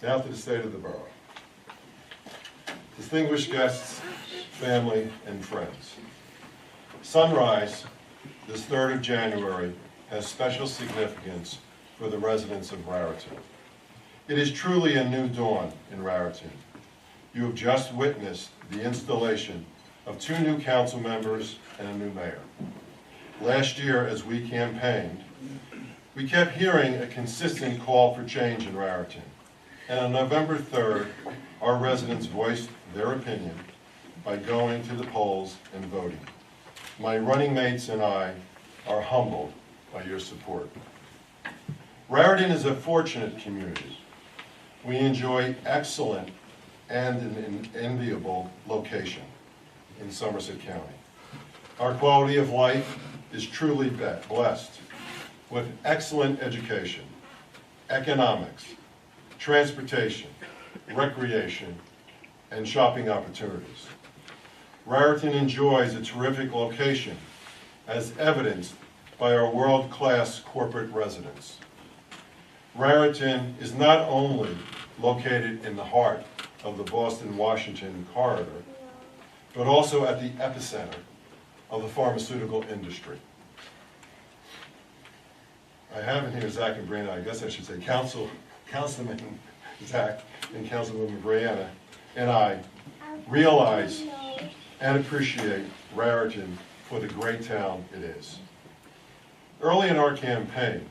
Now to the state of the borough. Distinguished guests, family, and friends. Sunrise, this 3rd of January, has special significance for the residents of Raritan. It is truly a new dawn in Raritan. You have just witnessed the installation of 2 new council members and a new mayor. Last year, as we campaigned, we kept hearing a consistent call for change in Raritan. And on November 3rd, our residents voiced their opinion by going to the polls and voting. My running mates and I are humbled by your support. Raritan is a fortunate community. We enjoy excellent and an enviable location in Somerset County. Our quality of life is truly blessed with excellent education, economics, transportation, recreation, and shopping opportunities. Raritan enjoys a terrific location as evidenced by our world-class corporate residents. Raritan is not only located in the heart of the Boston-Washington corridor, but also at the epicenter of the pharmaceutical industry. I have in here Zach and Brianna, I guess I should say Councilman Zach and Councilwoman Brianna and I realize and appreciate Raritan for the great town it is. Early in our campaign,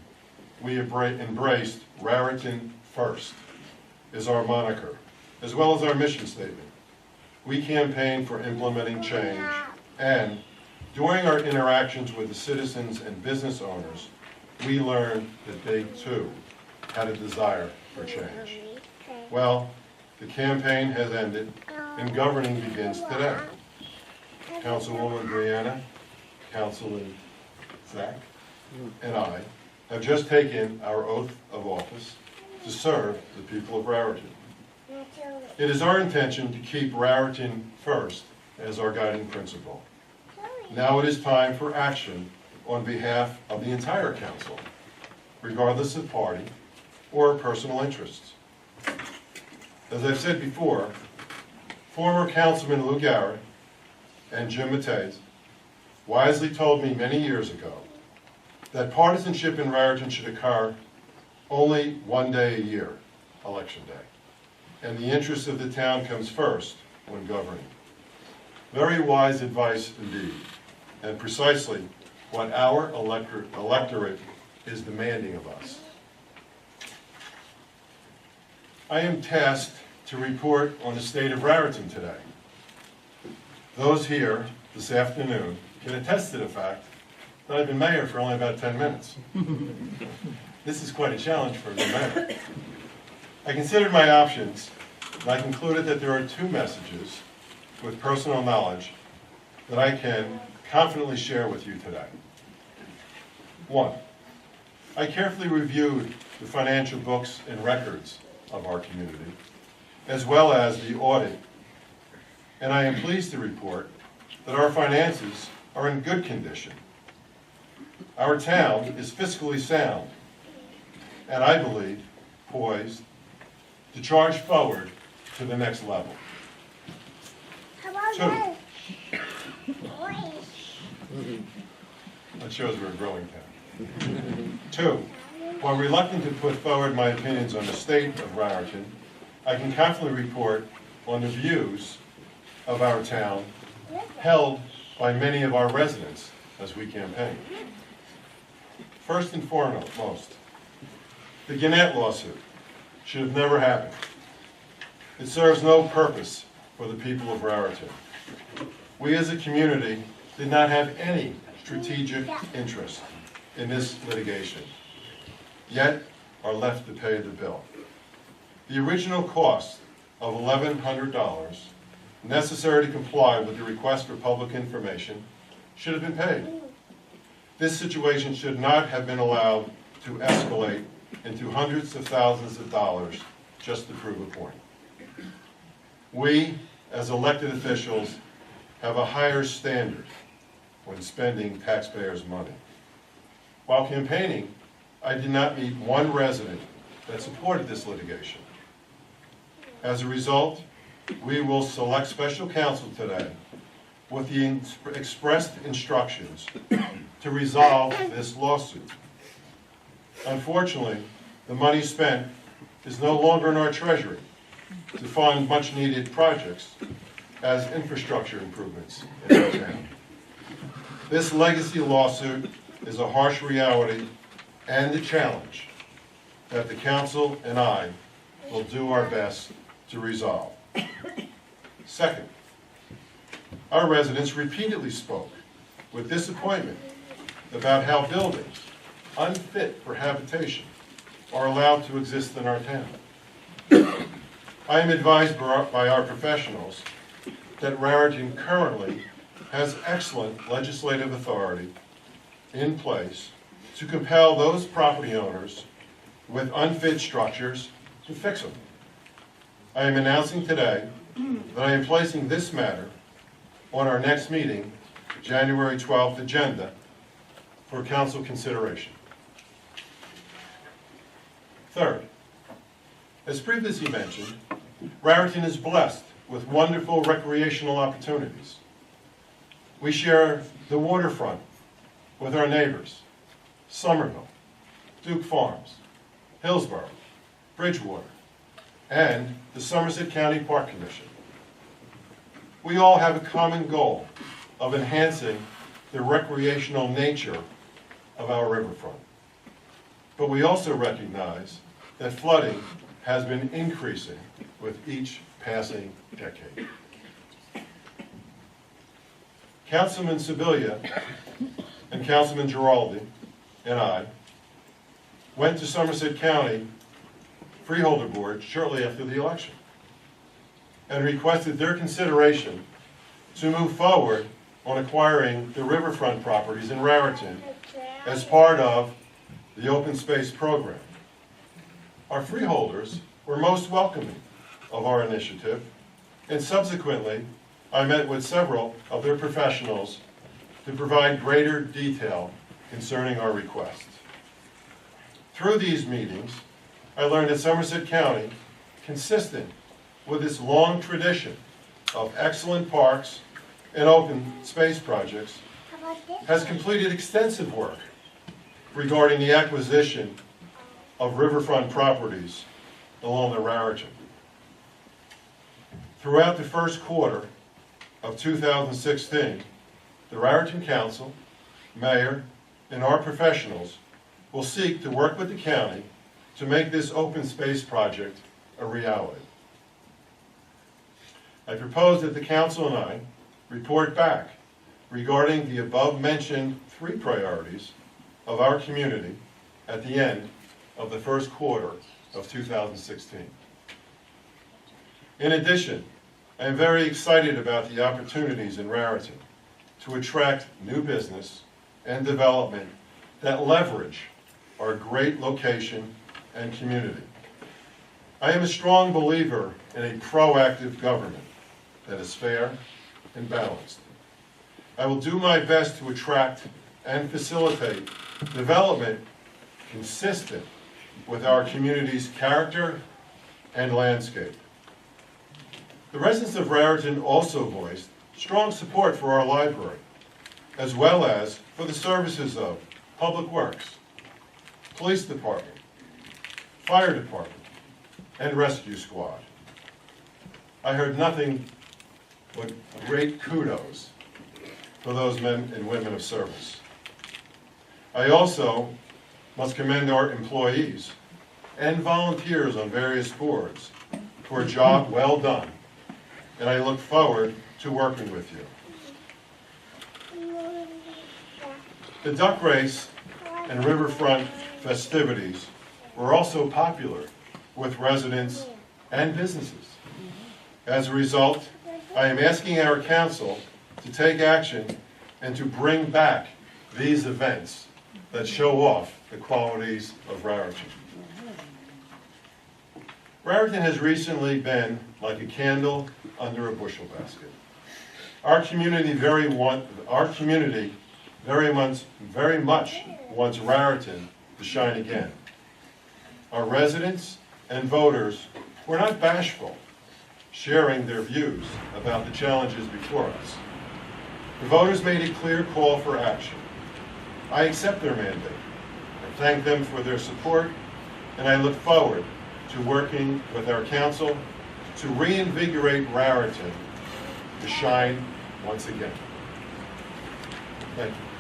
we embraced Raritan First as our moniker, as well as our mission statement. We campaigned for implementing change, and during our interactions with the citizens and business owners, we learned that they too had a desire for change. Well, the campaign has ended and governing begins today. Councilwoman Brianna, Councilman Zach, and I have just taken our oath of office to serve the people of Raritan. It is our intention to keep Raritan first as our guiding principle. Now it is time for action on behalf of the entire council, regardless of party or personal interests. As I've said before, former Councilman Lou Garrett and Jim Matteis wisely told me many years ago that partisanship in Raritan should occur only one day a year, Election Day, and the interest of the town comes first when governing. Very wise advice indeed, and precisely what our electorate is demanding of us. I am tasked to report on the state of Raritan today. Those here this afternoon can attest to the fact that I've been mayor for only about 10 minutes. This is quite a challenge for a new mayor. I considered my options, and I concluded that there are 2 messages with personal knowledge that I can confidently share with you today. 1, I carefully reviewed the financial books and records of our community, as well as the audit, and I am pleased to report that our finances are in good condition. Our town is fiscally sound, and I believe poised to charge forward to the next level. 2, that shows we're a growing town. 2, while reluctant to put forward my opinions on the state of Raritan, I can confidently report on the views of our town held by many of our residents as we campaign. First and foremost, the Gannett lawsuit should have never happened. It serves no purpose for the people of Raritan. We as a community did not have any strategic interest in this litigation, yet are left to pay the bill. The original cost of $1,100 necessary to comply with the request for public information should have been paid. This situation should not have been allowed to escalate into hundreds of thousands of dollars just to prove a point. We, as elected officials, have a higher standard when spending taxpayers' money. While campaigning, I did not meet one resident that supported this litigation. As a result, we will select special counsel today with the expressed instructions to resolve this lawsuit. Unfortunately, the money spent is no longer in our treasury to fund much-needed projects as infrastructure improvements in our town. This legacy lawsuit is a harsh reality and a challenge that the council and I will do our best to resolve. Second, our residents repeatedly spoke with disappointment about how buildings unfit for habitation are allowed to exist in our town. I am advised by our professionals that Raritan currently has excellent legislative authority in place to compel those property owners with unfit structures to fix them. I am announcing today that I am placing this matter on our next meeting, January 12th agenda for council consideration. Third, as previously mentioned, Raritan is blessed with wonderful recreational opportunities. We share the waterfront with our neighbors, Somerville, Duke Farms, Hillsborough, Bridgewater, and the Somerset County Park Commission. We all have a common goal of enhancing the recreational nature of our riverfront. But we also recognize that flooding has been increasing with each passing decade. Councilman Sibilia and Councilman Giraldi and I went to Somerset County Freeholder Board shortly after the election and requested their consideration to move forward on acquiring the riverfront properties in Raritan as part of the open space program. Our freeholders were most welcoming of our initiative, and subsequently I met with several of their professionals to provide greater detail concerning our request. Through these meetings, I learned that Somerset County, consistent with its long tradition of excellent parks and open space projects, has completed extensive work regarding the acquisition of riverfront properties along the Raritan. Throughout the first quarter of 2016, the Raritan Council, Mayor, and our professionals will seek to work with the county to make this open space project a reality. I propose that the council and I report back regarding the above-mentioned 3 priorities of our community at the end of the first quarter of 2016. In addition, I am very excited about the opportunities in Raritan to attract new business and development that leverage our great location and community. I am a strong believer in a proactive government that is fair and balanced. I will do my best to attract and facilitate development consistent with our community's character and landscape. The residents of Raritan also voiced strong support for our library, as well as for the services of Public Works, Police Department, Fire Department, and Rescue Squad. I heard nothing but great kudos for those men and women of service. I also must commend our employees and volunteers on various boards for a job well done, and I look forward to working with you. The duck race and riverfront festivities were also popular with residents and businesses. As a result, I am asking our council to take action and to bring back these events that show off the qualities of Raritan. Raritan has recently been like a candle under a bushel basket. Our community very much wants Raritan to shine again. Our residents and voters were not bashful sharing their views about the challenges before us. The voters made a clear call for action. I accept their mandate. I thank them for their support, and I look forward to working with our council to reinvigorate Raritan to shine once again. Thank you.